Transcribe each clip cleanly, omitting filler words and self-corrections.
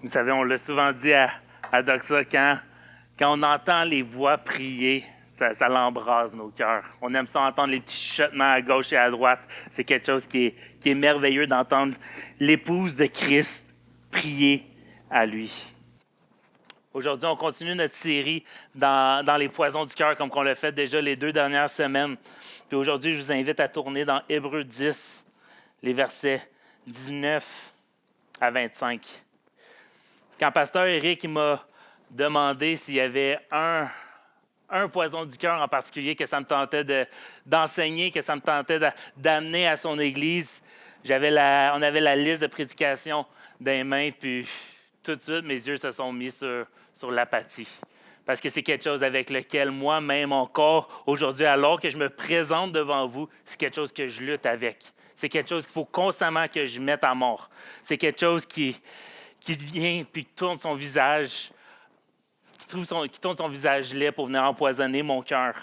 Vous savez, on l'a souvent dit à Doxa, quand on entend les voix prier, ça l'embrase nos cœurs. On aime ça entendre les petits chuchotements à gauche et à droite. C'est quelque chose qui est merveilleux d'entendre l'épouse de Christ prier à lui. Aujourd'hui, on continue notre série dans les poisons du cœur, comme on l'a fait déjà les 2 dernières semaines. Puis aujourd'hui, je vous invite à tourner dans Hébreux 10, les versets 19 à 25. Quand Pasteur Éric m'a demandé s'il y avait un poison du cœur en particulier que ça me tentait d'enseigner, que ça me tentait d'amener à son Église, on avait la liste de prédications dans les mains, puis tout de suite, mes yeux se sont mis sur l'apathie. Parce que c'est quelque chose avec lequel moi-même encore, aujourd'hui, alors que je me présente devant vous, c'est quelque chose que je lutte avec. C'est quelque chose qu'il faut constamment que je mette à mort. C'est quelque chose qui vient puis qui tourne son visage, qui tourne son visage laid pour venir empoisonner mon cœur.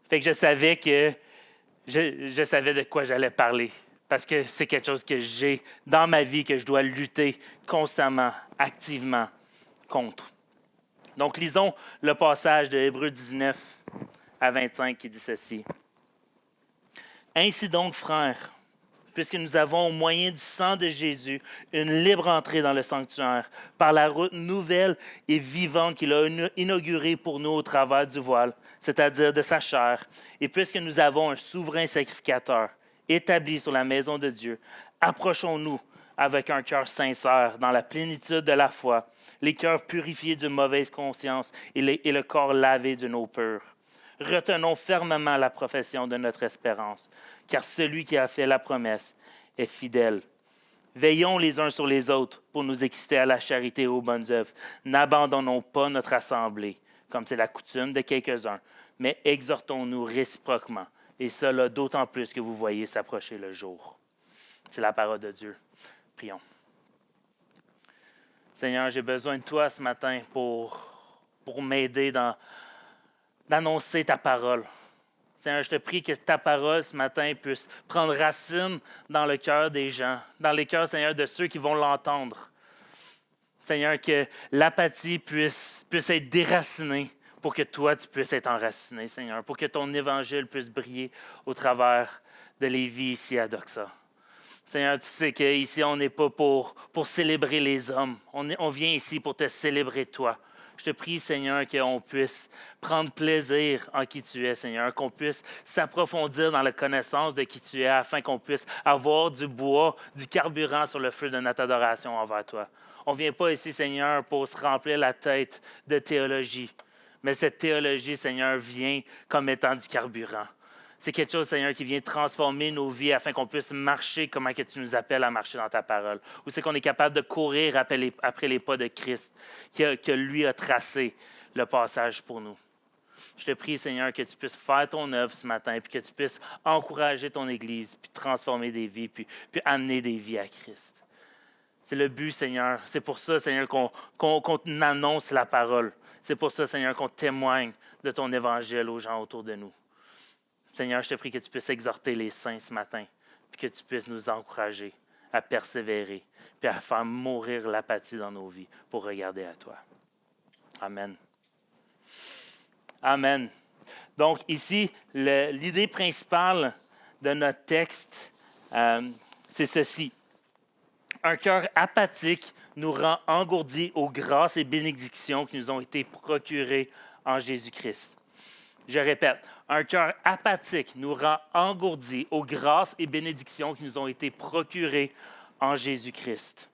Fait que je savais de quoi j'allais parler. Parce que c'est quelque chose que j'ai dans ma vie, que je dois lutter constamment, activement contre. Donc, lisons le passage de Hébreux 19 à 25 qui dit ceci. Ainsi donc, frères, puisque nous avons au moyen du sang de Jésus une libre entrée dans le sanctuaire, par la route nouvelle et vivante qu'il a inaugurée pour nous au travers du voile, c'est-à-dire de sa chair, et puisque nous avons un souverain sacrificateur établi sur la maison de Dieu, approchons-nous avec un cœur sincère, dans la plénitude de la foi, les cœurs purifiés d'une mauvaise conscience et le corps lavé d'une eau pure. Retenons fermement la profession de notre espérance, car celui qui a fait la promesse est fidèle. Veillons les uns sur les autres pour nous exciter à la charité et aux bonnes œuvres. N'abandonnons pas notre assemblée, comme c'est la coutume de quelques-uns, mais exhortons-nous réciproquement, et cela d'autant plus que vous voyez s'approcher le jour. C'est la parole de Dieu. Prions. Seigneur, j'ai besoin de toi ce matin pour m'aider d'annoncer ta parole. Seigneur, je te prie que ta parole ce matin puisse prendre racine dans le cœur des gens, dans les cœurs, Seigneur, de ceux qui vont l'entendre. Seigneur, que l'apathie puisse être déracinée pour que toi, tu puisses être enraciné, Seigneur, pour que ton évangile puisse briller au travers de les vies ici à Doxa. Seigneur, tu sais qu'ici, on n'est pas pour célébrer les hommes. On vient ici pour te célébrer toi. Je te prie, Seigneur, qu'on puisse prendre plaisir en qui tu es, Seigneur, qu'on puisse s'approfondir dans la connaissance de qui tu es, afin qu'on puisse avoir du bois, du carburant sur le feu de notre adoration envers toi. On ne vient pas ici, Seigneur, pour se remplir la tête de théologie, mais cette théologie, Seigneur, vient comme étant du carburant. C'est quelque chose, Seigneur, qui vient transformer nos vies afin qu'on puisse marcher comme que tu nous appelles à marcher dans ta parole. Ou c'est qu'on est capable de courir après les pas de Christ, que lui a tracé le passage pour nous. Je te prie, Seigneur, que tu puisses faire ton œuvre ce matin, puis que tu puisses encourager ton Église, puis transformer des vies, puis amener des vies à Christ. C'est le but, Seigneur. C'est pour ça, Seigneur, qu'on annonce la parole. C'est pour ça, Seigneur, qu'on témoigne de ton évangile aux gens autour de nous. Seigneur, je te prie que tu puisses exhorter les saints ce matin, puis que tu puisses nous encourager à persévérer, puis à faire mourir l'apathie dans nos vies pour regarder à toi. Amen. Amen. Donc ici, l'idée principale de notre texte, c'est ceci. Un cœur apathique nous rend engourdis aux grâces et bénédictions qui nous ont été procurées en Jésus-Christ. Je répète, un cœur apathique nous rend engourdis aux grâces et bénédictions qui nous ont été procurées en Jésus-Christ.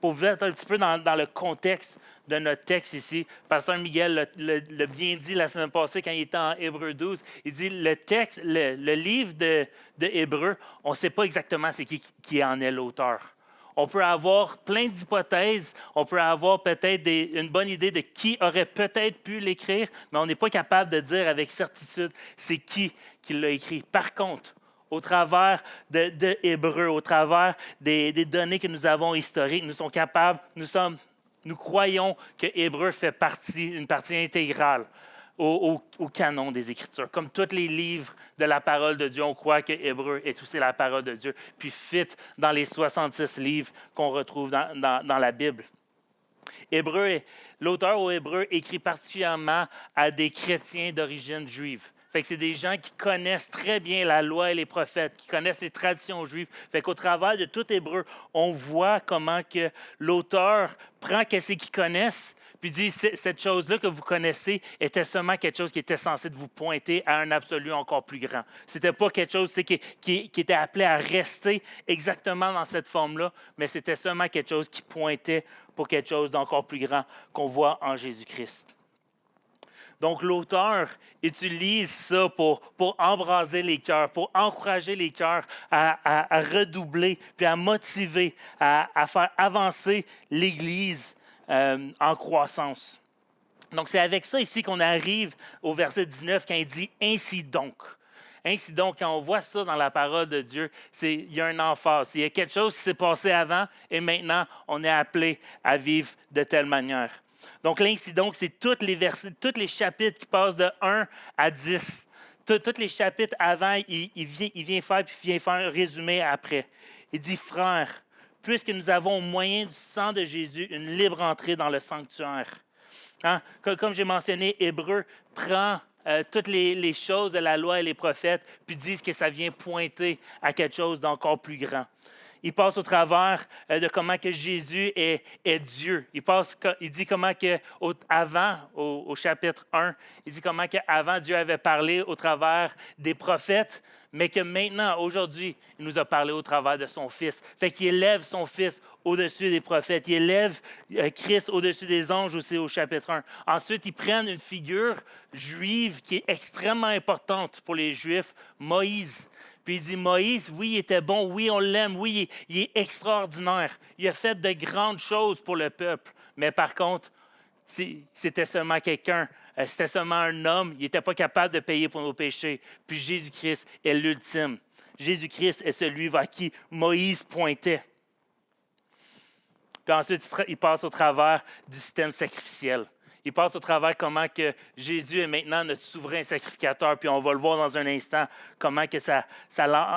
Pour vous mettre un petit peu dans le contexte de notre texte ici, Pasteur Miguel l'a bien dit la semaine passée quand il était en Hébreux 12, il dit le livre de Hébreux, on ne sait pas exactement c'est qui en est l'auteur. On peut avoir plein d'hypothèses, on peut avoir peut-être une bonne idée de qui aurait peut-être pu l'écrire, mais on n'est pas capable de dire avec certitude c'est qui l'a écrit. Par contre, au travers de Hébreux, au travers des données que nous avons historiques, nous croyons que Hébreux fait une partie intégrale au canon des Écritures. Comme tous les livres de la parole de Dieu, on croit que Hébreux est aussi la parole de Dieu, puis fit dans les 66 livres qu'on retrouve dans la Bible. L'auteur aux Hébreux écrit particulièrement à des chrétiens d'origine juive. Fait que c'est des gens qui connaissent très bien la loi et les prophètes, qui connaissent les traditions juives. Fait qu'au travers de tout Hébreu, on voit comment que l'auteur prend qu'est-ce qu'ils connaissent, puis dit cette chose-là que vous connaissez était seulement quelque chose qui était censé vous pointer à un absolu encore plus grand. C'était pas quelque chose qui était appelé à rester exactement dans cette forme-là, mais c'était seulement quelque chose qui pointait pour quelque chose d'encore plus grand qu'on voit en Jésus-Christ. Donc, l'auteur utilise ça pour embraser les cœurs, pour encourager les cœurs à redoubler, puis à motiver, à faire avancer l'Église en croissance. Donc, c'est avec ça ici qu'on arrive au verset 19 quand il dit « Ainsi donc ». Ainsi donc, quand on voit ça dans la parole de Dieu, il y a un emphase. Il y a quelque chose qui s'est passé avant et maintenant, on est appelé à vivre de telle manière. Donc, l'ainsi donc, c'est tous les chapitres qui passent de 1 à 10. Tous les chapitres avant, il vient faire un résumé après. Il dit, frères, puisque nous avons au moyen du sang de Jésus une libre entrée dans le sanctuaire. Hein? Comme j'ai mentionné, Hébreu prend toutes les choses de la loi et les prophètes, puis disent que ça vient pointer à quelque chose d'encore plus grand. Il passe au travers de comment que Jésus est Dieu. Il dit comment que au chapitre 1, il dit comment qu'avant Dieu avait parlé au travers des prophètes, mais que maintenant, aujourd'hui, il nous a parlé au travers de son Fils. Fait qu'il élève son Fils au-dessus des prophètes. Il élève Christ au-dessus des anges aussi au chapitre 1. Ensuite, ils prennent une figure juive qui est extrêmement importante pour les Juifs, Moïse. Puis il dit, Moïse, oui, il était bon, oui, on l'aime, oui, il est extraordinaire. Il a fait de grandes choses pour le peuple. Mais par contre, c'était seulement c'était seulement un homme. Il n'était pas capable de payer pour nos péchés. Puis Jésus-Christ est l'ultime. Jésus-Christ est celui vers qui Moïse pointait. Puis ensuite, il passe au travers du système sacrificiel. Il passe au travers comment que Jésus est maintenant notre souverain sacrificateur, puis on va le voir dans un instant, comment que ça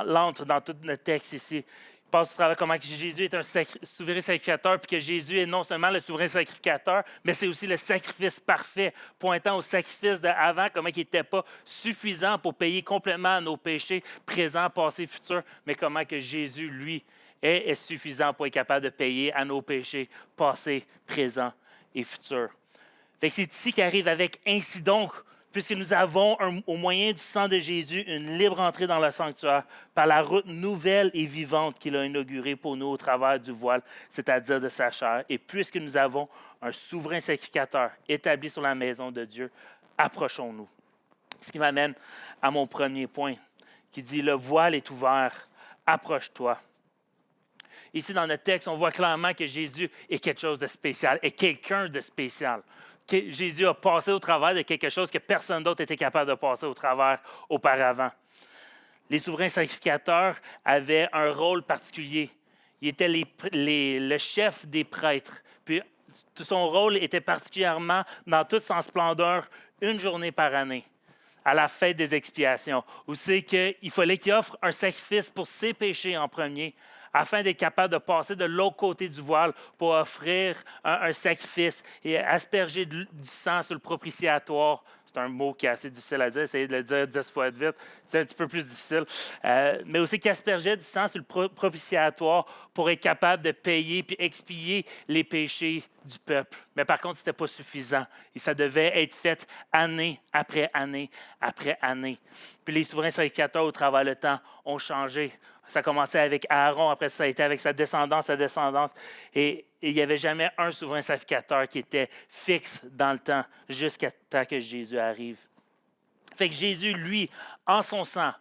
l'entre dans tout notre texte ici. Il passe au travers comment que Jésus est un souverain sacrificateur, puis que Jésus est non seulement le souverain sacrificateur, mais c'est aussi le sacrifice parfait, pointant au sacrifice d'avant, comment il n'était pas suffisant pour payer complètement nos péchés présents, passés, futurs, mais comment que Jésus, lui, est suffisant pour être capable de payer à nos péchés passés, présents et futurs. Fait que c'est ici qu'arrive avec « Ainsi donc », puisque nous avons, au moyen du sang de Jésus, une libre entrée dans le sanctuaire par la route nouvelle et vivante qu'il a inaugurée pour nous au travers du voile, c'est-à-dire de sa chair. Et puisque nous avons un souverain sacrificateur établi sur la maison de Dieu, approchons-nous. Ce qui m'amène à mon premier point, qui dit « Le voile est ouvert, approche-toi ». Ici, dans notre texte, on voit clairement que Jésus est quelque chose de spécial, est quelqu'un de spécial. Que Jésus a passé au travers de quelque chose que personne d'autre était capable de passer au travers auparavant. Les souverains sacrificateurs avaient un rôle particulier. Il était le chef des prêtres. Puis, son rôle était particulièrement, dans toute sa splendeur, une journée par année, à la fête des expiations, où c'est qu'il fallait qu'il offre un sacrifice pour ses péchés en premier, afin d'être capable de passer de l'autre côté du voile pour offrir un sacrifice et asperger du sang sur le propitiatoire. C'est un mot qui est assez difficile à dire, essayez de le dire 10 fois vite, c'est un petit peu plus difficile. Mais aussi qu'il aspergeait du sang sur le propitiatoire pour être capable de payer puis expier les péchés du peuple. Mais par contre, ce n'était pas suffisant. Et ça devait être fait année après année après année. Puis les souverains sacrificateurs, au travers du temps, ont changé. Ça commençait avec Aaron, après ça a été avec sa descendance. Et il n'y avait jamais un souverain sacrificateur qui était fixe dans le temps, jusqu'à temps que Jésus arrive. Fait que Jésus, lui, en son sang,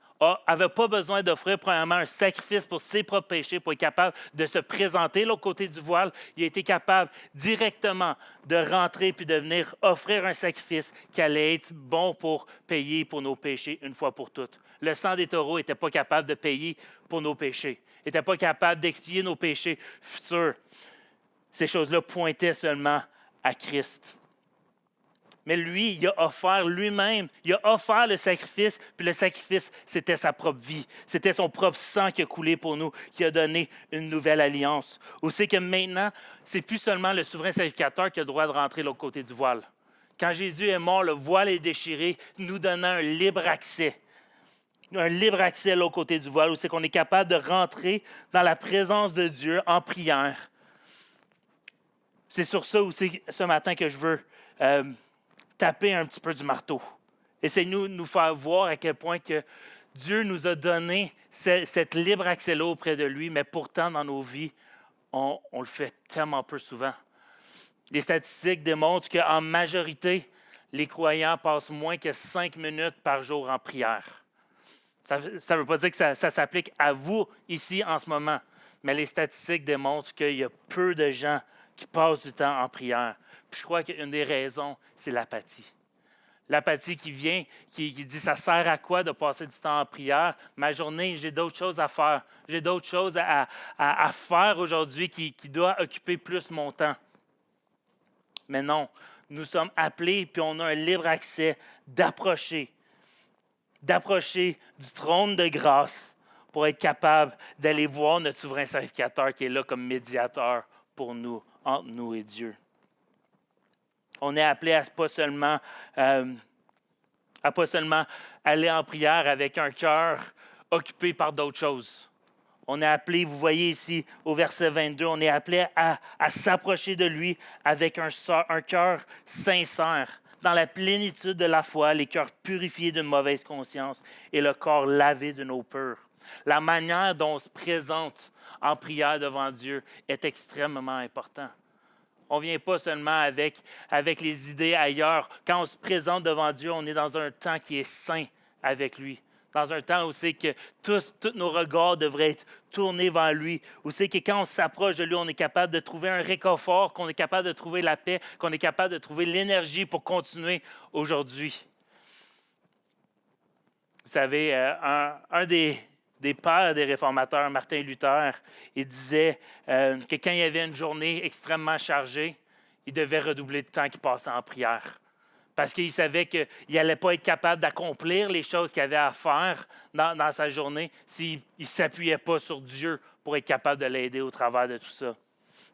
n'avait pas besoin d'offrir premièrement un sacrifice pour ses propres péchés, pour être capable de se présenter de l'autre côté du voile. Il a été capable directement de rentrer puis de venir offrir un sacrifice qui allait être bon pour payer pour nos péchés une fois pour toutes. Le sang des taureaux n'était pas capable de payer pour nos péchés, n'était pas capable d'expier nos péchés futurs. Ces choses-là pointaient seulement à Christ. Mais lui, il a offert lui-même, il a offert le sacrifice, puis le sacrifice, c'était sa propre vie. C'était son propre sang qui a coulé pour nous, qui a donné une nouvelle alliance. Où c'est que maintenant, c'est plus seulement le souverain sacrificateur qui a le droit de rentrer de l'autre côté du voile. Quand Jésus est mort, le voile est déchiré, nous donnant un libre accès. Un libre accès à l'autre côté du voile, où c'est qu'on est capable de rentrer dans la présence de Dieu en prière. C'est sur ça aussi ce matin que je veux taper un petit peu du marteau. Essayez-nous de nous faire voir à quel point que Dieu nous a donné cette libre accès-là auprès de lui, mais pourtant dans nos vies, on le fait tellement peu souvent. Les statistiques démontrent qu'en majorité, les croyants passent moins que 5 minutes par jour en prière. Ça ne veut pas dire que ça s'applique à vous ici en ce moment, mais les statistiques démontrent qu'il y a peu de gens qui passent du temps en prière. Puis je crois qu'une des raisons, c'est l'apathie. L'apathie qui vient, qui dit « ça sert à quoi de passer du temps en prière? Ma journée, j'ai d'autres choses à faire. J'ai d'autres choses à faire aujourd'hui qui doivent occuper plus mon temps. » Mais non, nous sommes appelés puis on a un libre accès d'approcher du trône de grâce pour être capable d'aller voir notre souverain sacrificateur qui est là comme médiateur pour nous, entre nous et Dieu. On est appelé à pas seulement aller en prière avec un cœur occupé par d'autres choses. On est appelé, vous voyez ici au verset 22, on est appelé à s'approcher de lui avec un cœur sincère, dans la plénitude de la foi, les cœurs purifiés d'une mauvaise conscience et le corps lavé d'une eau pure. La manière dont on se présente en prière devant Dieu est extrêmement importante. On ne vient pas seulement avec les idées ailleurs. Quand on se présente devant Dieu, on est dans un temps qui est saint avec lui. Dans un temps où c'est que tous nos regards devraient être tournés vers lui. Où c'est que quand on s'approche de lui, on est capable de trouver un réconfort, qu'on est capable de trouver la paix, qu'on est capable de trouver l'énergie pour continuer aujourd'hui. Vous savez, un des pères des réformateurs, Martin Luther, il disait que quand il y avait une journée extrêmement chargée, il devait redoubler de temps qu'il passait en prière. Parce qu'il savait qu'il n'allait pas être capable d'accomplir les choses qu'il avait à faire dans sa journée s'il ne s'appuyait pas sur Dieu pour être capable de l'aider au travers de tout ça.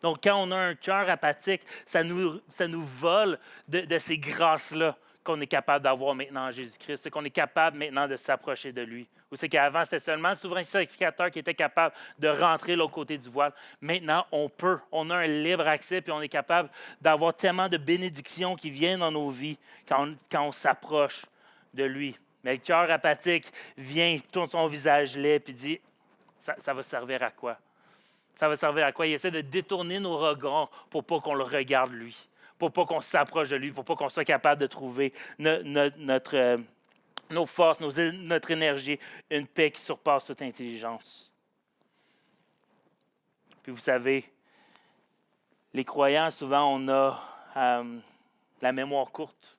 Donc, quand on a un cœur apathique, ça nous vole de ces grâces-là qu'on est capable d'avoir maintenant en Jésus-Christ. C'est qu'on est capable maintenant de s'approcher de lui. Ou c'est qu'avant, c'était seulement le souverain sacrificateur qui était capable de rentrer de l'autre côté du voile. Maintenant, on peut. On a un libre accès, puis on est capable d'avoir tellement de bénédictions qui viennent dans nos vies quand on s'approche de lui. Mais le cœur apathique vient, tourne son visage laid, puis dit, ça va servir à quoi? Ça va servir à quoi? Il essaie de détourner nos regards pour pas qu'on le regarde lui, pour pas qu'on s'approche de lui, pour pas qu'on soit capable de trouver nos forces, notre énergie, une paix qui surpasse toute intelligence. Puis vous savez, les croyants, souvent, on a la mémoire courte.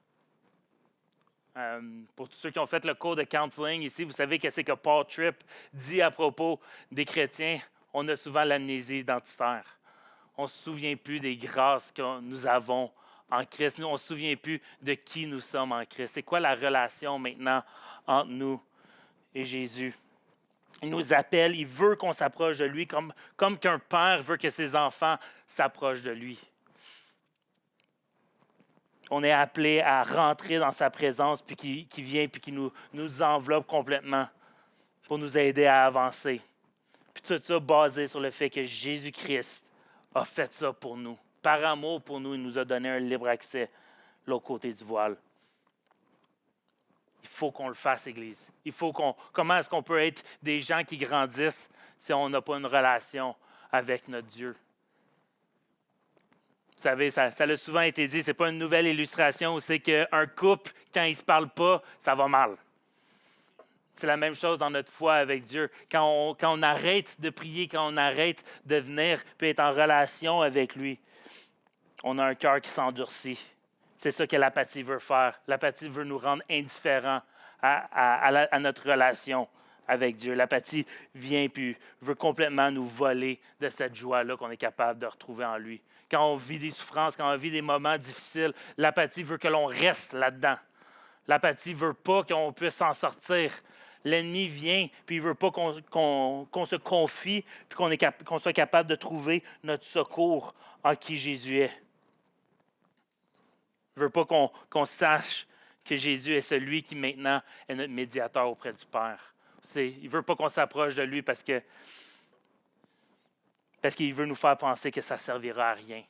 Pour tous ceux qui ont fait le cours de counseling ici, vous savez qu'est-ce que Paul Tripp dit à propos des chrétiens. On a souvent l'amnésie identitaire. On ne se souvient plus des grâces que nous avons en Christ. On ne se souvient plus de qui nous sommes en Christ. C'est quoi la relation maintenant entre nous et Jésus? Il nous appelle, il veut qu'on s'approche de lui comme qu'un père veut que ses enfants s'approchent de lui. On est appelé à rentrer dans sa présence, puis qui vient, puis qui nous enveloppe complètement pour nous aider à avancer. Puis tout ça basé sur le fait que Jésus-Christ a fait ça pour nous. Par amour pour nous, il nous a donné un libre accès de l'autre côté du voile. Il faut qu'on le fasse, Église. Comment est-ce qu'on peut être des gens qui grandissent si on n'a pas une relation avec notre Dieu? Vous savez, ça a souvent été dit, ce n'est pas une nouvelle illustration où c'est qu'un couple, quand il ne se parle pas, ça va mal. C'est la même chose dans notre foi avec Dieu. Quand on arrête de prier, quand on arrête de venir puis être en relation avec lui, on a un cœur qui s'endurcit. C'est ça que l'apathie veut faire. L'apathie veut nous rendre indifférents à notre relation avec Dieu. L'apathie vient puis veut complètement nous voler de cette joie-là qu'on est capable de retrouver en lui. Quand on vit des souffrances, quand on vit des moments difficiles, l'apathie veut que l'on reste là-dedans. L'apathie ne veut pas qu'on puisse s'en sortir. L'ennemi vient, puis il ne veut pas qu'on se confie, puis qu'on soit capable de trouver notre secours en qui Jésus est. Il ne veut pas qu'on sache que Jésus est celui qui maintenant est notre médiateur auprès du Père. Il ne veut pas qu'on s'approche de lui parce qu'il veut nous faire penser que ça ne servira à rien.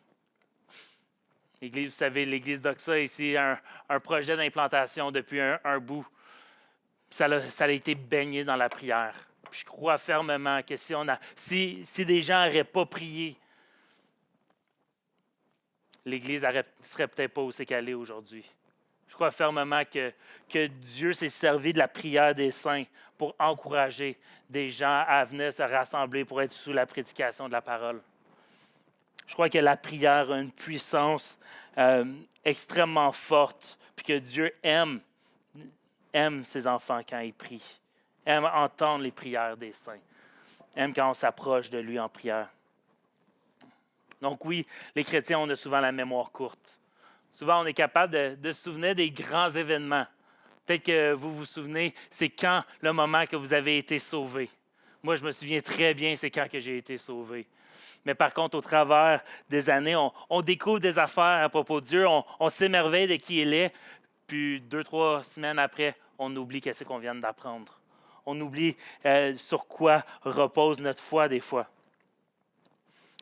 L'Église, vous savez, l'Église d'Oxa, ici, un projet d'implantation depuis un bout. Ça a été baigné dans la prière. Puis je crois fermement que si des gens n'auraient pas prié, l'Église ne serait peut-être pas où c'est qu'elle est aujourd'hui. Je crois fermement que Dieu s'est servi de la prière des saints pour encourager des gens à venir se rassembler pour être sous la prédication de la parole. Je crois que la prière a une puissance extrêmement forte, puis que Dieu aime ses enfants quand ils prient, aime entendre les prières des saints, aime quand on s'approche de lui en prière. Donc oui, les chrétiens, on a souvent la mémoire courte. Souvent, on est capable de se souvenir des grands événements. Peut-être que vous vous souvenez, c'est quand le moment que vous avez été sauvé. Moi, je me souviens très bien, c'est quand que j'ai été sauvé. Mais par contre, au travers des années, on découvre des affaires à propos de Dieu, on s'émerveille de qui il est, puis 2-3 semaines après, on oublie qu'est-ce qu'on vient d'apprendre. On oublie sur quoi repose notre foi des fois.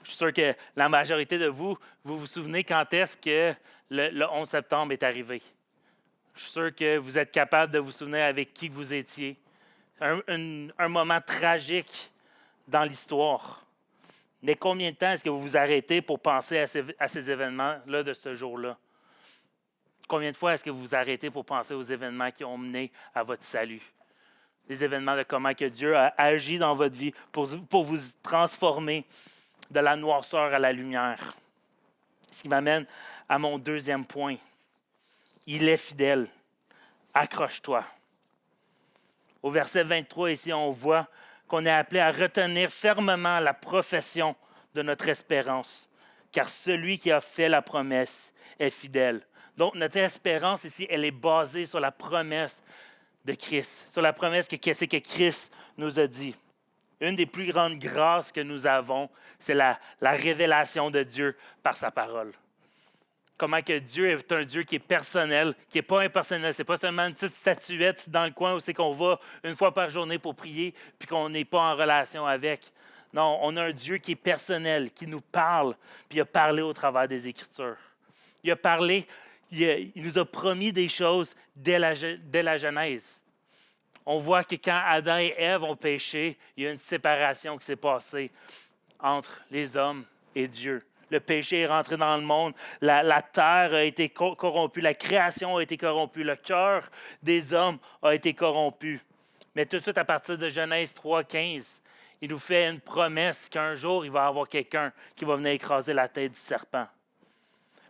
Je suis sûr que la majorité de vous vous souvenez quand est-ce que le 11 septembre est arrivé. Je suis sûr que vous êtes capable de vous souvenir avec qui vous étiez. Un moment tragique dans l'histoire. Mais combien de temps est-ce que vous vous arrêtez pour penser à ces événements-là de ce jour-là? Combien de fois est-ce que vous vous arrêtez pour penser aux événements qui ont mené à votre salut? Les événements de comment que Dieu a agi dans votre vie pour vous transformer de la noirceur à la lumière. Ce qui m'amène à mon deuxième point. Il est fidèle. Accroche-toi. Au verset 23, ici, on voit qu'on est appelé à retenir fermement la profession de notre espérance, car celui qui a fait la promesse est fidèle. Donc, notre espérance ici, elle est basée sur la promesse de Christ, sur la promesse que qu'est-ce que Christ nous a dit. Une des plus grandes grâces que nous avons, c'est la révélation de Dieu par sa parole. Comment que Dieu est un Dieu qui est personnel, qui n'est pas impersonnel. Ce n'est pas seulement une petite statuette dans le coin où c'est qu'on va une fois par journée pour prier puis qu'on n'est pas en relation avec. Non, on a un Dieu qui est personnel, qui nous parle, puis il a parlé au travers des Écritures. Il a parlé, il nous a promis des choses dès la Genèse. On voit que quand Adam et Ève ont péché, il y a une séparation qui s'est passée entre les hommes et Dieu. Le péché est rentré dans le monde, la terre a été corrompue, la création a été corrompue, le cœur des hommes a été corrompu. Mais tout de suite, à partir de Genèse 3,15, il nous fait une promesse qu'un jour, il va y avoir quelqu'un qui va venir écraser la tête du serpent.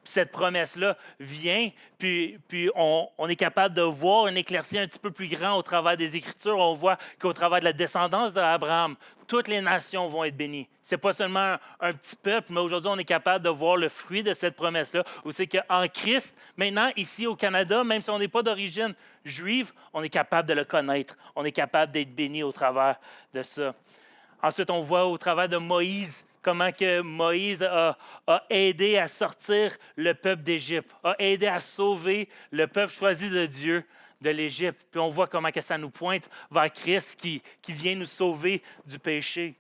Puis cette promesse-là vient, puis on est capable de voir un éclairci un petit peu plus grand au travers des Écritures. On voit qu'au travers de la descendance d'Abraham, toutes les nations vont être bénies. Ce n'est pas seulement un petit peuple, mais aujourd'hui, on est capable de voir le fruit de cette promesse-là, où c'est qu'en Christ, maintenant, ici au Canada, même si on n'est pas d'origine juive, on est capable de le connaître. On est capable d'être béni au travers de ça. Ensuite, on voit au travers de Moïse, comment que Moïse a aidé à sortir le peuple d'Égypte, a aidé à sauver le peuple choisi de Dieu de l'Égypte. Puis on voit comment que ça nous pointe vers Christ qui vient nous sauver du péché.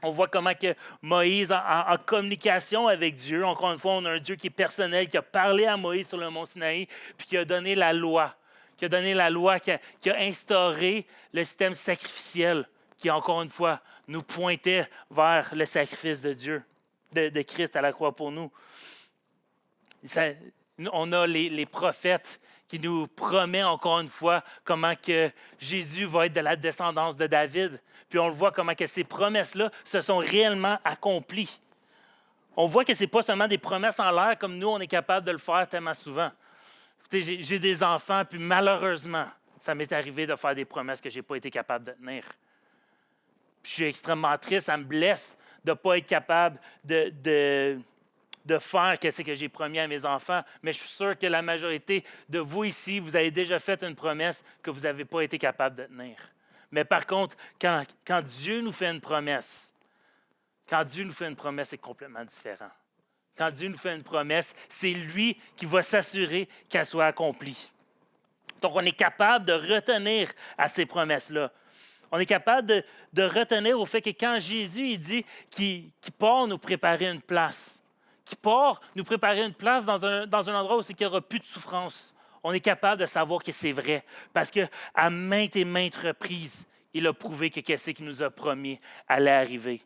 On voit comment que Moïse, en communication avec Dieu, encore une fois, on a un Dieu qui est personnel, qui a parlé à Moïse sur le mont Sinaï, puis qui a donné la loi, qui a instauré le système sacrificiel, qui, encore une fois, nous pointait vers le sacrifice de Dieu, de Christ à la croix pour nous. On a les prophètes qui nous promettent encore une fois comment que Jésus va être de la descendance de David. Puis on le voit comment que ces promesses-là se sont réellement accomplies. On voit que ce n'est pas seulement des promesses en l'air comme nous, on est capable de le faire tellement souvent. Écoutez, j'ai des enfants, puis malheureusement, Ça m'est arrivé de faire des promesses que je n'ai pas été capable de tenir. Puis je suis extrêmement triste, ça me blesse de ne pas être capable de faire ce que j'ai promis à mes enfants. Mais je suis sûr que la majorité de vous ici, vous avez déjà fait une promesse que vous n'avez pas été capable de tenir. Mais par contre, quand Dieu nous fait une promesse, c'est complètement différent. Quand Dieu nous fait une promesse, c'est lui qui va s'assurer qu'elle soit accomplie. Donc, on est capable de retenir à ces promesses-là. On est capable de retenir au fait que quand Jésus il dit qu'il part nous préparer une place, qu'il part nous préparer une place dans un endroit où il n'y aura plus de souffrance, on est capable de savoir que c'est vrai. Parce qu'à maintes et maintes reprises, il a prouvé que qu'est-ce qu'il nous a promis allait arriver.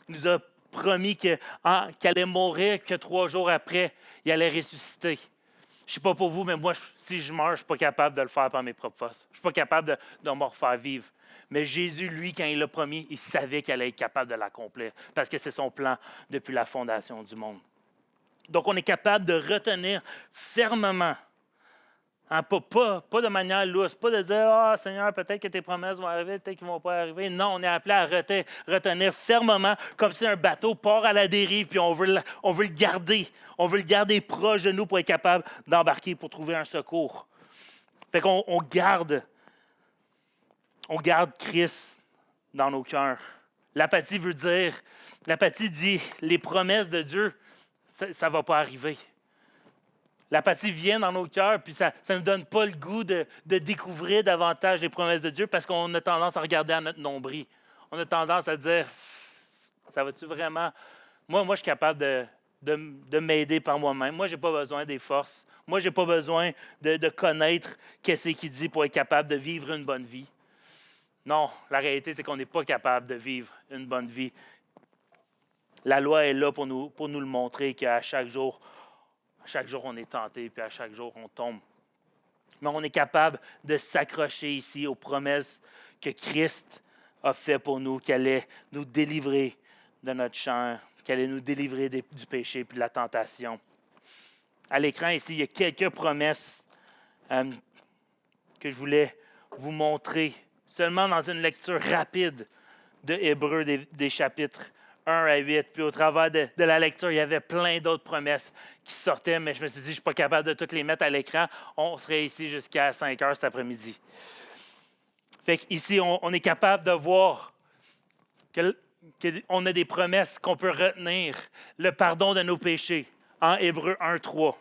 Il nous a promis qu'il allait mourir, que 3 jours après, il allait ressusciter. Je ne sais pas pour vous, mais moi, si je meurs, je ne suis pas capable de le faire par mes propres forces. Je ne suis pas capable de me refaire vivre. Mais Jésus, lui, quand il l'a promis, il savait qu'il allait être capable de l'accomplir parce que c'est son plan depuis la fondation du monde. Donc, on est capable de retenir fermement, pas de manière lousse, pas de dire « Ah, Seigneur, peut-être que tes promesses vont arriver, peut-être qu'ils ne vont pas arriver. » Non, on est appelé à retenir fermement, comme si un bateau part à la dérive, puis on veut le garder. On veut le garder proche de nous pour être capable d'embarquer pour trouver un secours. Fait qu'on garde Christ dans nos cœurs. L'apathie dit, les promesses de Dieu, ça ne va pas arriver. L'apathie vient dans nos cœurs, puis ça ne nous donne pas le goût de découvrir davantage les promesses de Dieu parce qu'on a tendance à regarder à notre nombril. On a tendance à dire, ça va-tu vraiment? Moi, je suis capable de m'aider par moi-même. Moi, je n'ai pas besoin des forces. Moi, je n'ai pas besoin de connaître qu'est-ce qu'il dit pour être capable de vivre une bonne vie. Non, la réalité, c'est qu'on n'est pas capable de vivre une bonne vie. La loi est là pour nous le montrer qu'à chaque jour, on est tenté, puis à chaque jour, on tombe. Mais on est capable de s'accrocher ici aux promesses que Christ a fait pour nous, qu'il allait nous délivrer de notre chair, qu'il allait nous délivrer du péché et de la tentation. À l'écran ici, il y a quelques promesses que je voulais vous montrer, seulement dans une lecture rapide de Hébreux des chapitres 1 à 8. Puis au travers de la lecture, il y avait plein d'autres promesses qui sortaient, mais je me suis dit, je ne suis pas capable de toutes les mettre à l'écran. On serait ici jusqu'à 5 heures cet après-midi. Fait qu'ici, on est capable de voir qu'on a des promesses qu'on peut retenir. Le pardon de nos péchés, en Hébreux 1, 3.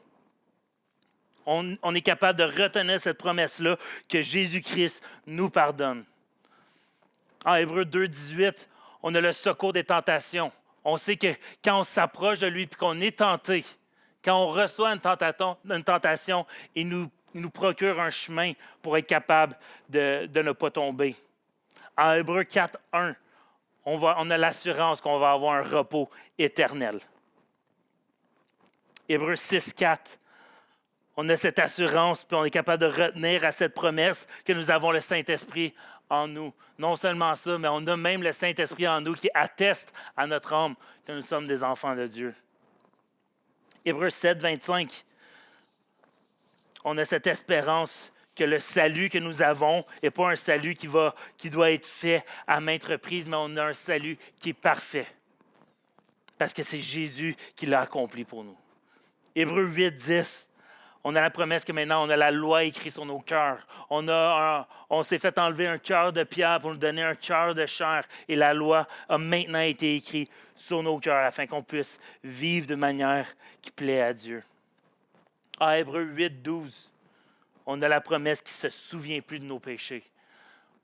On est capable de retenir cette promesse-là que Jésus-Christ nous pardonne. En Hébreux 2, 18, on a le secours des tentations. On sait que quand on s'approche de lui et qu'on est tenté, quand on reçoit une tentation, il nous procure un chemin pour être capable de ne pas tomber. En Hébreux 4, 1, on a l'assurance qu'on va avoir un repos éternel. Hébreux 6, 4, on a cette assurance puis on est capable de retenir à cette promesse que nous avons le Saint-Esprit en nous. Non seulement ça, mais on a même le Saint-Esprit en nous qui atteste à notre âme que nous sommes des enfants de Dieu. Hébreux 7, 25, on a cette espérance que le salut que nous avons n'est pas un salut qui doit être fait à maintes reprises, mais on a un salut qui est parfait. Parce que c'est Jésus qui l'a accompli pour nous. Hébreux 8, 10, on a la promesse que maintenant, on a la loi écrite sur nos cœurs. On s'est fait enlever un cœur de pierre pour nous donner un cœur de chair. Et la loi a maintenant été écrite sur nos cœurs afin qu'on puisse vivre de manière qui plaît à Dieu. À Hébreux 8, 12, on a la promesse qui ne se souvient plus de nos péchés.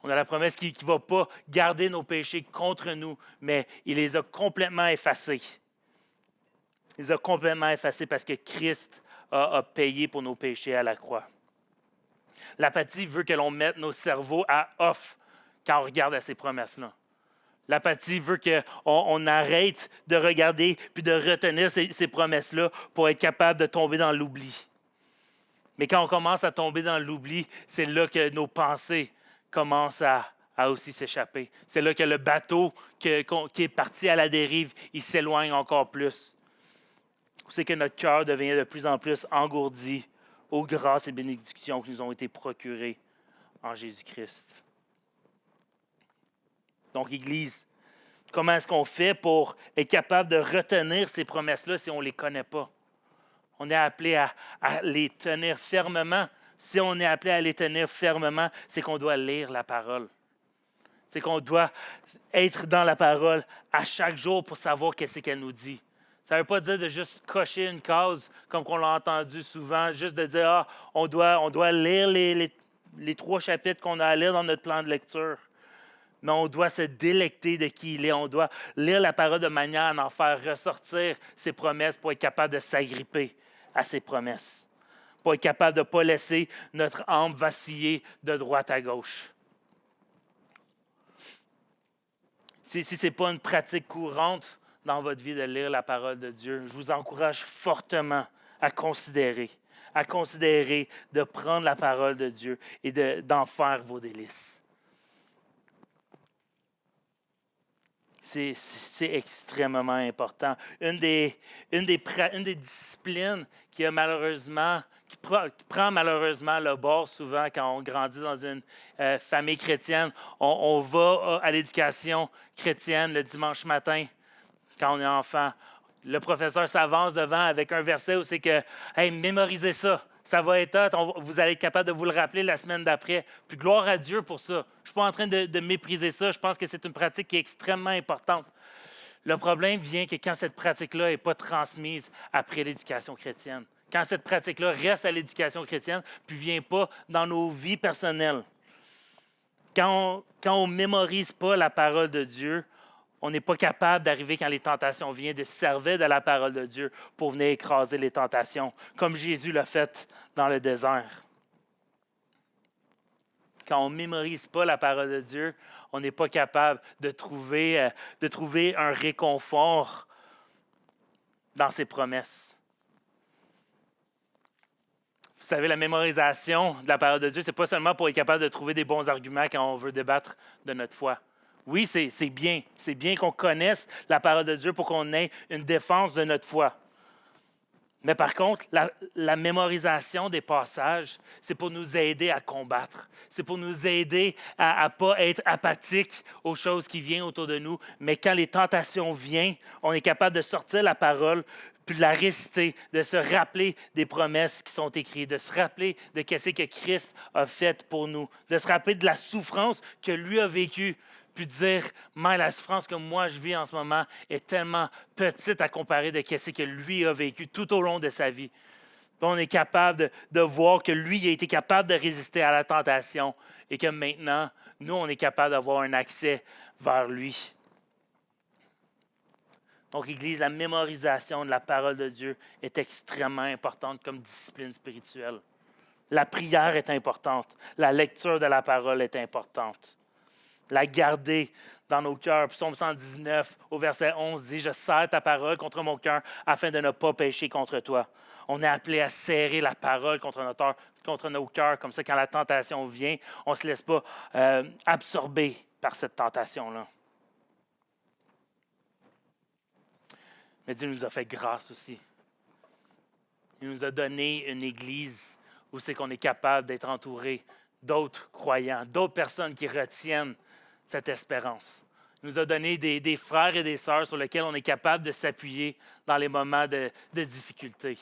On a la promesse qui ne va pas garder nos péchés contre nous, mais il les a complètement effacés. Il les a complètement effacés parce que Christ a payé pour nos péchés à la croix. L'apathie veut que l'on mette nos cerveaux à off quand on regarde à ces promesses-là. L'apathie veut qu'on arrête de regarder puis de retenir ces promesses-là pour être capable de tomber dans l'oubli. Mais quand on commence à tomber dans l'oubli, c'est là que nos pensées commencent à aussi s'échapper. C'est là que le bateau qui est parti à la dérive, il s'éloigne encore plus. C'est que notre cœur devient de plus en plus engourdi aux grâces et bénédictions qui nous ont été procurées en Jésus-Christ. Donc, Église, comment est-ce qu'on fait pour être capable de retenir ces promesses-là si on ne les connaît pas? On est appelé à les tenir fermement. Si on est appelé à les tenir fermement, c'est qu'on doit lire la parole. C'est qu'on doit être dans la parole à chaque jour pour savoir qu'est-ce qu'elle nous dit. Ça ne veut pas dire de juste cocher une case, comme on l'a entendu souvent, juste de dire on doit lire les 3 chapitres qu'on a à lire dans notre plan de lecture. Mais on doit se délecter de qui il est. On doit lire la parole de manière à en faire ressortir ses promesses pour être capable de s'agripper à ses promesses. Pour être capable de ne pas laisser notre âme vaciller de droite à gauche. Si ce n'est pas une pratique courante dans votre vie de lire la parole de Dieu, je vous encourage fortement à considérer de prendre la parole de Dieu et d'en faire vos délices. C'est extrêmement important. Une des disciplines qui prend malheureusement le bord souvent quand on grandit dans une famille chrétienne. On va à l'éducation chrétienne le dimanche matin quand on est enfant. Le professeur s'avance devant avec un verset où c'est que « Hey, mémorisez ça, ça va être hot, vous allez être capable de vous le rappeler la semaine d'après. » Puis gloire à Dieu pour ça. Je ne suis pas en train de mépriser ça. Je pense que c'est une pratique qui est extrêmement importante. Le problème vient que quand cette pratique-là n'est pas transmise après l'éducation chrétienne, quand cette pratique-là reste à l'éducation chrétienne, puis ne vient pas dans nos vies personnelles, quand on ne mémorise pas la parole de Dieu, on n'est pas capable d'arriver quand les tentations viennent, de se servir de la parole de Dieu pour venir écraser les tentations, comme Jésus l'a fait dans le désert. Quand on ne mémorise pas la parole de Dieu, on n'est pas capable de trouver un réconfort dans ses promesses. Vous savez, la mémorisation de la parole de Dieu, ce n'est pas seulement pour être capable de trouver des bons arguments quand on veut débattre de notre foi. Oui, c'est bien. C'est bien qu'on connaisse la parole de Dieu pour qu'on ait une défense de notre foi. Mais par contre, la mémorisation des passages, c'est pour nous aider à combattre. C'est pour nous aider à ne pas être apathiques aux choses qui viennent autour de nous. Mais quand les tentations viennent, on est capable de sortir la parole, puis de la réciter, de se rappeler des promesses qui sont écrites, de se rappeler de ce que Christ a fait pour nous, de se rappeler de la souffrance que lui a vécue, puis dire, mais la souffrance que moi je vis en ce moment est tellement petite à comparer de ce que lui a vécu tout au long de sa vie. Puis on est capable de voir que lui a été capable de résister à la tentation et que maintenant, nous, on est capable d'avoir un accès vers lui. Donc, Église, la mémorisation de la parole de Dieu est extrêmement importante comme discipline spirituelle. La prière est importante. La lecture de la parole est importante. La garder dans nos cœurs. Psaume 119, au verset 11, dit « Je serre ta parole contre mon cœur afin de ne pas pécher contre toi. » On est appelé à serrer la parole contre nos cœurs. Comme ça, quand la tentation vient, on ne se laisse pas absorber par cette tentation-là. Mais Dieu nous a fait grâce aussi. Il nous a donné une Église où c'est qu'on est capable d'être entouré d'autres croyants, d'autres personnes qui retiennent cette espérance. Il nous a donné des frères et des sœurs sur lesquels on est capable de s'appuyer dans les moments de difficulté.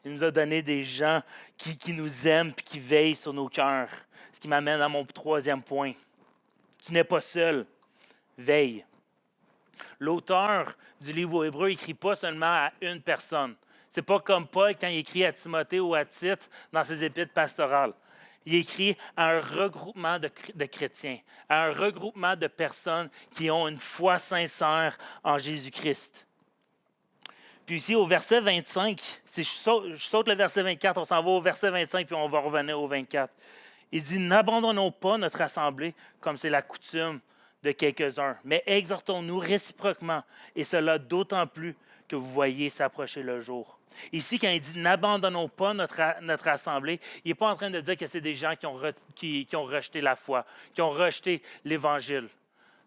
Il nous a donné des gens qui nous aiment et qui veillent sur nos cœurs. Ce qui m'amène à mon 3e point. Tu n'es pas seul. Veille. L'auteur du livre aux Hébreux n'écrit pas seulement à une personne. Ce n'est pas comme Paul quand il écrit à Timothée ou à Tite dans ses épîtres pastorales. Il écrit à un regroupement de chrétiens, à un regroupement de personnes qui ont une foi sincère en Jésus-Christ. Puis ici, au verset 25, si je saute le verset 24, on s'en va au verset 25, puis on va revenir au 24. Il dit « N'abandonnons pas notre assemblée comme c'est la coutume de quelques-uns, mais exhortons-nous réciproquement, et cela d'autant plus que vous voyez s'approcher le jour. » Ici, quand il dit « N'abandonnons pas notre assemblée », il n'est pas en train de dire que c'est des gens qui ont rejeté la foi, qui ont rejeté l'Évangile.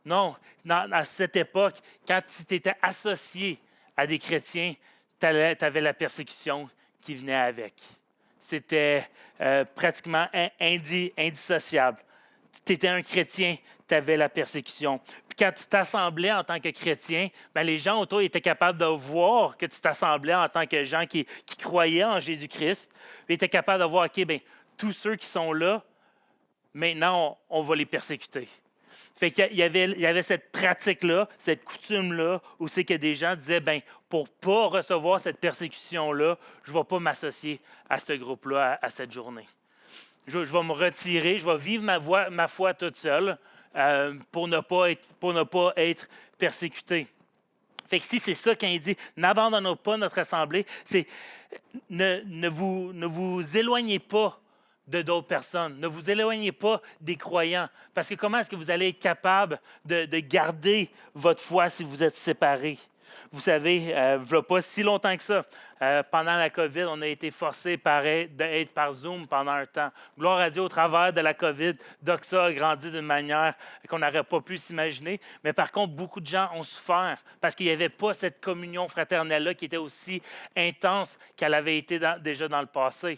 Non, à cette époque, quand tu étais associé à des chrétiens, tu avais la persécution qui venait avec. c'était pratiquement indissociable. Tu étais un chrétien, tu avais la persécution. Puis quand tu t'assemblais en tant que chrétien, bien, les gens autour étaient capables de voir que tu t'assemblais en tant que gens qui croyaient en Jésus-Christ. Ils étaient capables de voir, OK, bien, tous ceux qui sont là, maintenant, on va les persécuter. Fait qu'il y avait cette pratique-là, cette coutume-là, où c'est que des gens disaient, bien, pour ne pas recevoir cette persécution-là, je ne vais pas m'associer à ce groupe-là, à cette journée. Je vais me retirer, je vais vivre ma foi toute seule pour ne pas être persécuté. Fait que si c'est ça quand il dit « N'abandonnons pas notre assemblée », c'est ne vous éloignez pas de d'autres personnes. Ne vous éloignez pas des croyants. Parce que comment est-ce que vous allez être capable de garder votre foi si vous êtes séparés? Vous savez, il n'y a pas si longtemps que ça, pendant la COVID, on a été forcés d'être par Zoom pendant un temps. Gloire à Dieu, au travers de la COVID, Doxa a grandi d'une manière qu'on n'aurait pas pu s'imaginer. Mais par contre, beaucoup de gens ont souffert parce qu'il n'y avait pas cette communion fraternelle-là qui était aussi intense qu'elle avait été déjà dans le passé.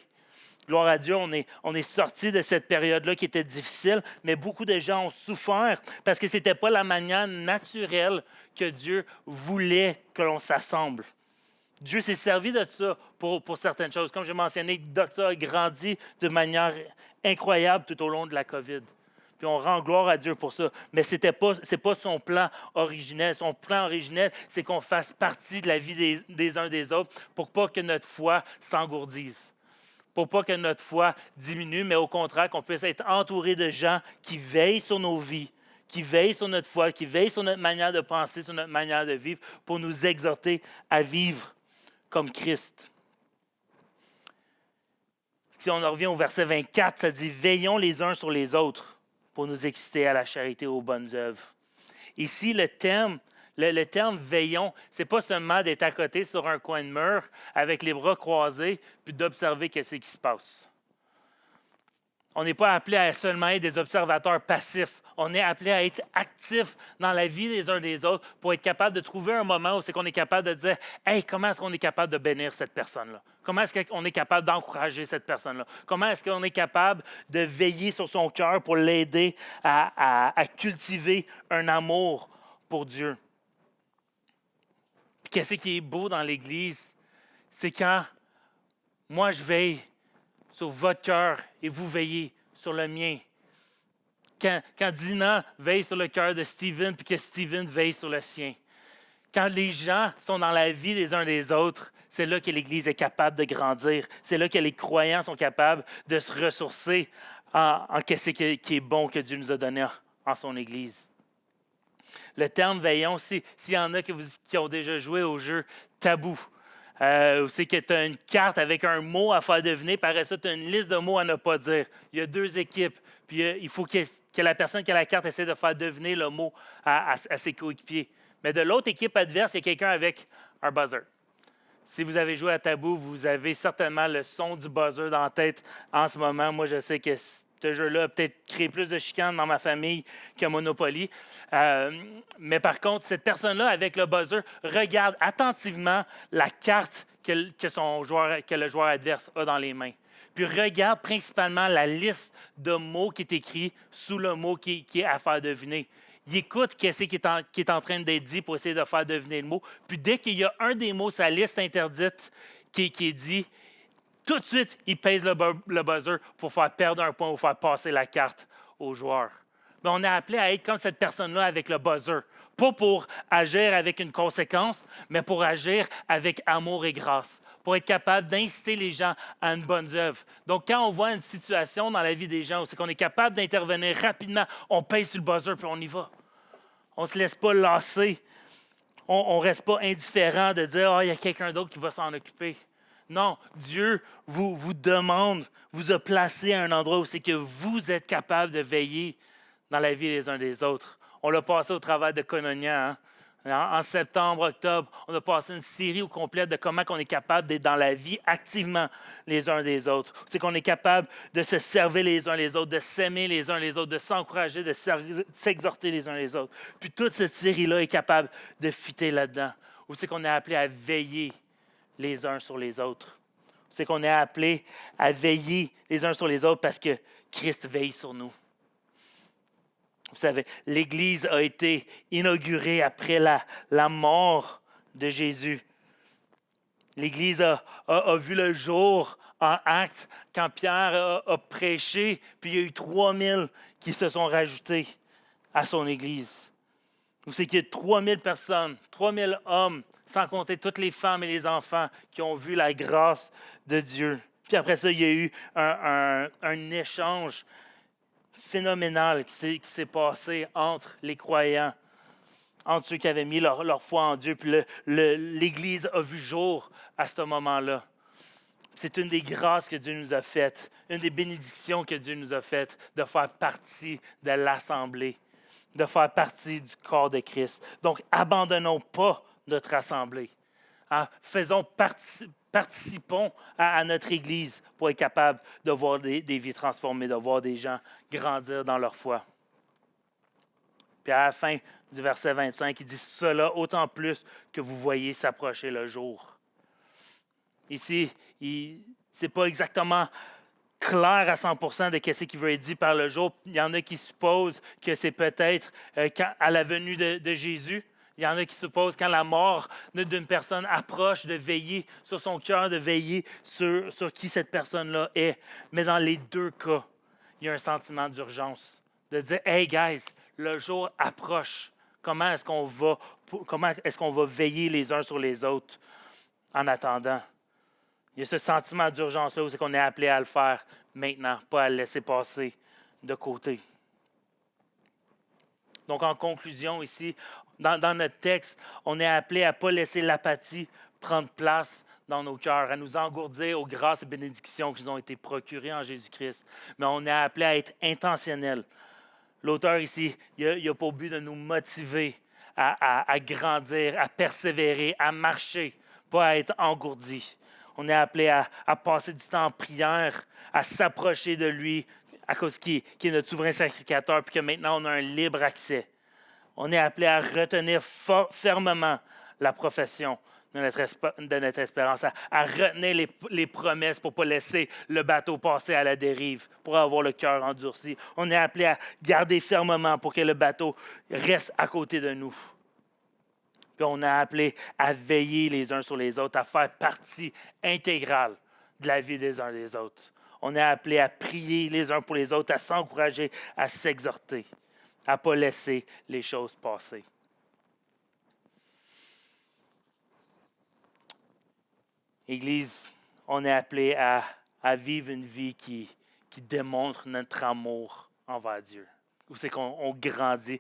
Gloire à Dieu, on est sorti de cette période-là qui était difficile, mais beaucoup de gens ont souffert parce que ce n'était pas la manière naturelle que Dieu voulait que l'on s'assemble. Dieu s'est servi de ça pour certaines choses. Comme j'ai mentionné, Docteur a grandi de manière incroyable tout au long de la COVID. Puis on rend gloire à Dieu pour ça. Mais ce n'est pas son plan originel. Son plan originel, c'est qu'on fasse partie de la vie des uns des autres pour pas que notre foi s'engourdisse. Pour pas que notre foi diminue, mais au contraire, qu'on puisse être entouré de gens qui veillent sur nos vies, qui veillent sur notre foi, qui veillent sur notre manière de penser, sur notre manière de vivre, pour nous exhorter à vivre comme Christ. Si on en revient au verset 24, ça dit « Veillons les uns sur les autres pour nous exciter à la charité et aux bonnes œuvres. » Ici, le terme veillons, ce n'est pas seulement d'être à côté sur un coin de mur avec les bras croisés puis d'observer ce qui se passe. On n'est pas appelé à seulement être des observateurs passifs. On est appelé à être actifs dans la vie des uns des autres pour être capable de trouver un moment où c'est qu'on est capable de dire « Hey, comment est-ce qu'on est capable de bénir cette personne-là? Comment est-ce qu'on est capable d'encourager cette personne-là? Comment est-ce qu'on est capable de veiller sur son cœur pour l'aider à cultiver un amour pour Dieu? » Puis qu'est-ce qui est beau dans l'Église? C'est quand moi je veille sur votre cœur et vous veillez sur le mien. Quand Dina veille sur le cœur de Steven puis que Steven veille sur le sien. Quand les gens sont dans la vie des uns des autres, c'est là que l'Église est capable de grandir. C'est là que les croyants sont capables de se ressourcer en ce qui est bon que Dieu nous a donné en son Église. Le terme veillons, s'il y en a qui ont déjà joué au jeu Tabou, c'est que tu as une carte avec un mot à faire deviner, puis après ça, tu as une liste de mots à ne pas dire. Il y a deux équipes, puis il faut que la personne qui a la carte essaie de faire deviner le mot à ses coéquipiers. Mais de l'autre équipe adverse, il y a quelqu'un avec un buzzer. Si vous avez joué à Tabou, vous avez certainement le son du buzzer dans la tête en ce moment. Moi, je sais que ce jeu-là a peut-être créé plus de chicanes dans ma famille que Monopoly. Mais par contre, cette personne-là, avec le buzzer, regarde attentivement la carte que le joueur adverse a dans les mains. Puis regarde principalement la liste de mots qui est écrit sous le mot qui est à faire deviner. Il écoute ce qui est en train d'être dit pour essayer de faire deviner le mot. Puis dès qu'il y a un des mots, sa liste interdite, qui est dit, tout de suite, il pèse le buzzer pour faire perdre un point ou faire passer la carte au joueur. Mais on est appelé à être comme cette personne-là avec le buzzer. Pas pour agir avec une conséquence, mais pour agir avec amour et grâce. Pour être capable d'inciter les gens à une bonne œuvre. Donc, quand on voit une situation dans la vie des gens où c'est qu'on est capable d'intervenir rapidement, on pèse sur le buzzer puis on y va. On ne se laisse pas lasser. On ne reste pas indifférent de dire « Ah, il y a quelqu'un d'autre qui va s'en occuper ». Non, Dieu vous demande, vous a placé à un endroit où c'est que vous êtes capable de veiller dans la vie des uns des autres. On l'a passé au travers de Koinonia. En septembre, octobre, on a passé une série au complet de comment on est capable d'être dans la vie activement les uns des autres. C'est qu'on est capable de se servir les uns les autres, de s'aimer les uns les autres, de s'encourager, de s'exhorter les uns les autres. Puis toute cette série-là est capable de fitter là-dedans. Où c'est qu'on est appelé à veiller les uns sur les autres C'est qu'on est appelé à veiller les uns sur les autres parce que Christ veille sur nous. Vous savez, l'Église a été inaugurée après la mort de Jésus. L'Église a vu le jour en Actes quand Pierre a prêché, puis il y a eu 3000 qui se sont rajoutés à son Église. Vous savez qu'il y a 3000 personnes, 3000 hommes, sans compter toutes les femmes et les enfants qui ont vu la grâce de Dieu. Puis après ça, il y a eu un échange phénoménal qui s'est passé entre les croyants, entre ceux qui avaient mis leur foi en Dieu. Puis l'Église a vu jour à ce moment-là. C'est une des grâces que Dieu nous a faites, une des bénédictions que Dieu nous a faites, de faire partie de l'Assemblée, de faire partie du corps de Christ. Donc, abandonnons pas notre Assemblée. Hein? Participons à notre Église pour être capable de voir des vies transformées, de voir des gens grandir dans leur foi. Puis à la fin du verset 25, il dit « Cela autant plus que vous voyez s'approcher le jour. » Ici, ce n'est pas exactement clair à 100% de ce qu'il veut être dit par le jour. Il y en a qui supposent que c'est peut-être à la venue de Jésus. Il y en a qui supposent quand la mort d'une personne approche, de veiller sur son cœur, de veiller sur qui cette personne-là est. Mais dans les deux cas, il y a un sentiment d'urgence. De dire « Hey guys, le jour approche. Comment est-ce qu'on va veiller les uns sur les autres en attendant? » Il y a ce sentiment d'urgence-là où c'est qu'on est appelé à le faire maintenant, pas à le laisser passer de côté. Donc, en conclusion ici, dans notre texte, on est appelé à ne pas laisser l'apathie prendre place dans nos cœurs, à nous engourdir aux grâces et bénédictions qui nous ont été procurées en Jésus-Christ. Mais on est appelé à être intentionnel. L'auteur ici, il a pour but de nous motiver à grandir, à persévérer, à marcher, pas à être engourdi. On est appelé à passer du temps en prière, à s'approcher de lui, à cause qui est notre souverain sacrificateur, puis que maintenant on a un libre accès. On est appelé à retenir fermement la profession de notre espérance, à retenir les promesses pour ne pas laisser le bateau passer à la dérive, pour avoir le cœur endurci. On est appelé à garder fermement pour que le bateau reste à côté de nous. Puis on est appelé à veiller les uns sur les autres, à faire partie intégrale de la vie des uns des autres. On est appelé à prier les uns pour les autres, à s'encourager, à s'exhorter, à ne pas laisser les choses passer. Église, on est appelé à vivre une vie qui démontre notre amour envers Dieu. Où c'est qu'on grandit.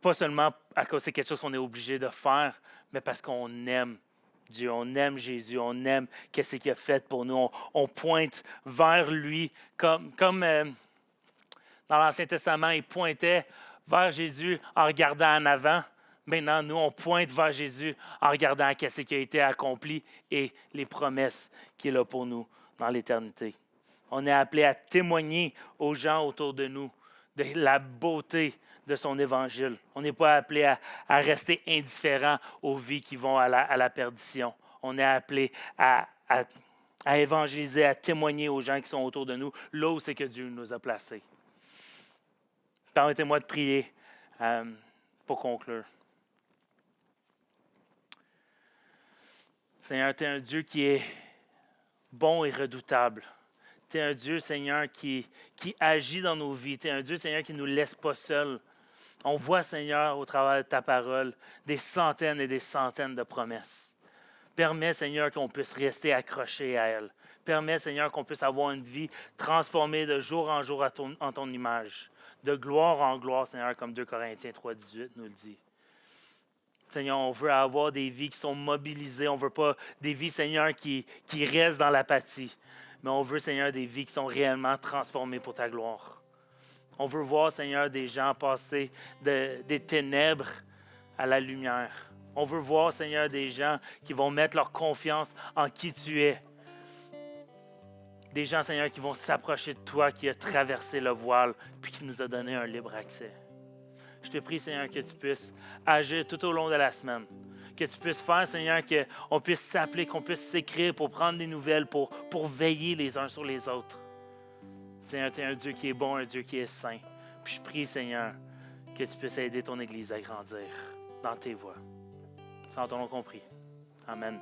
Pas seulement à cause c'est quelque chose qu'on est obligé de faire, mais parce qu'on aime Dieu, on aime Jésus, on aime ce qu'il a fait pour nous. On pointe vers lui comme dans l'Ancien Testament, il pointait vers Jésus en regardant en avant. Maintenant, nous, on pointe vers Jésus en regardant ce qui a été accompli et les promesses qu'il a pour nous dans l'éternité. On est appelé à témoigner aux gens autour de nous de la beauté de son évangile. On n'est pas appelé à rester indifférent aux vies qui vont à la perdition. On est appelé à évangéliser, à témoigner aux gens qui sont autour de nous, là où c'est que Dieu nous a placés. Permettez-moi de prier pour conclure. Seigneur, tu es un Dieu qui est bon et redoutable. Tu es un Dieu, Seigneur, qui agit dans nos vies. Tu es un Dieu, Seigneur, qui ne nous laisse pas seuls. On voit, Seigneur, au travers de ta parole, des centaines et des centaines de promesses. Permets, Seigneur, qu'on puisse rester accroché à elles. Permets, Seigneur, qu'on puisse avoir une vie transformée de jour en jour en ton image. De gloire en gloire, Seigneur, comme 2 Corinthiens 3,18 nous le dit. Seigneur, on veut avoir des vies qui sont mobilisées. On ne veut pas des vies, Seigneur, qui restent dans l'apathie. Mais on veut, Seigneur, des vies qui sont réellement transformées pour ta gloire. On veut voir, Seigneur, des gens passer des ténèbres à la lumière. On veut voir, Seigneur, des gens qui vont mettre leur confiance en qui tu es. Des gens, Seigneur, qui vont s'approcher de toi, qui a traversé le voile, puis qui nous a donné un libre accès. Je te prie, Seigneur, que tu puisses agir tout au long de la semaine. que tu puisses faire, Seigneur, qu'on puisse s'appeler, qu'on puisse s'écrire pour prendre des nouvelles, pour veiller les uns sur les autres. Seigneur, tu es un Dieu qui est bon, un Dieu qui est saint. Puis je prie, Seigneur, que tu puisses aider ton Église à grandir dans tes voies. Sans ton nom compris. Amen.